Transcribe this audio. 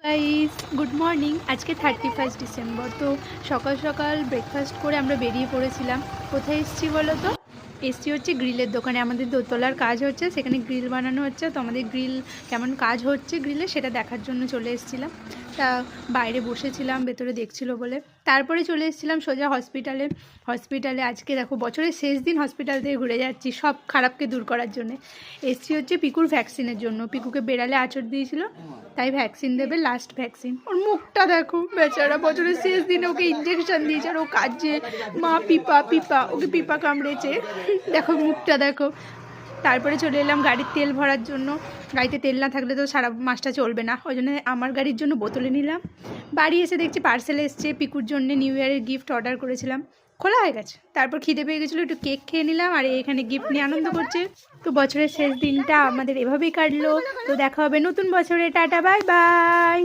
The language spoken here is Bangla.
Guys, good morning. আজকে 31 ডিসেম্বর। তো সকাল সকাল ব্রেকফাস্ট করে আমরা বেরিয়ে পড়েছিলাম। কোথায় এসেছি বলো তো? এসছি হচ্ছে গ্রিলের দোকানে। আমাদের দোতলার কাজ হচ্ছে, সেখানে গ্রিল বানানো হচ্ছে। তো আমাদের গ্রিল কেমন কাজ হচ্ছে গ্রিলে সেটা দেখার জন্য চলে এসেছিলাম। তা বাইরে বসেছিলাম, ভেতরে দেখছিল বলে। তারপরে চলে এসেছিলাম সোজা হসপিটালে আজকে দেখো বছরের শেষ দিন হসপিটাল থেকে ঘুরে যাচ্ছি সব খারাপকে দূর করার জন্যে। এসছি হচ্ছে পিকুর ভ্যাকসিনের জন্য। পিকুকে বেড়ালে আঁচড় দিয়েছিল, তাই ভ্যাকসিন দেবে, লাস্ট ভ্যাকসিন। ওর মুখটা দেখো, বেচারা বছরের শেষ দিনে ওকে ইঞ্জেকশন দিয়েছে আর ও কাঁদছে, মা পিপা পিপা, ওকে পিপা কামড়েছে। দেখো মুখটা দেখো। তারপরে চলে এলাম গাড়ির তেল ভরার জন্য। গাড়িতে তেল না থাকলে তো সারা মাসটা চলবে না, ওই জন্য আমার গাড়ির জন্য বোতলে নিলাম। বাড়ি এসে দেখছি পার্সেল এসছে পিকুর জন্য, নিউ ইয়ারের গিফট অর্ডার করেছিলাম, খোলা হয়ে গেছে। তারপর খিদে পেয়ে গেছিলো, একটু কেক খেয়ে নিলাম আর এখানে গিফট নিয়ে আনন্দ করছে। তো বছরের শেষ দিনটা আমাদের এভাবেই কাটলো। তো দেখা হবে নতুন বছরে। Tata, bye bye.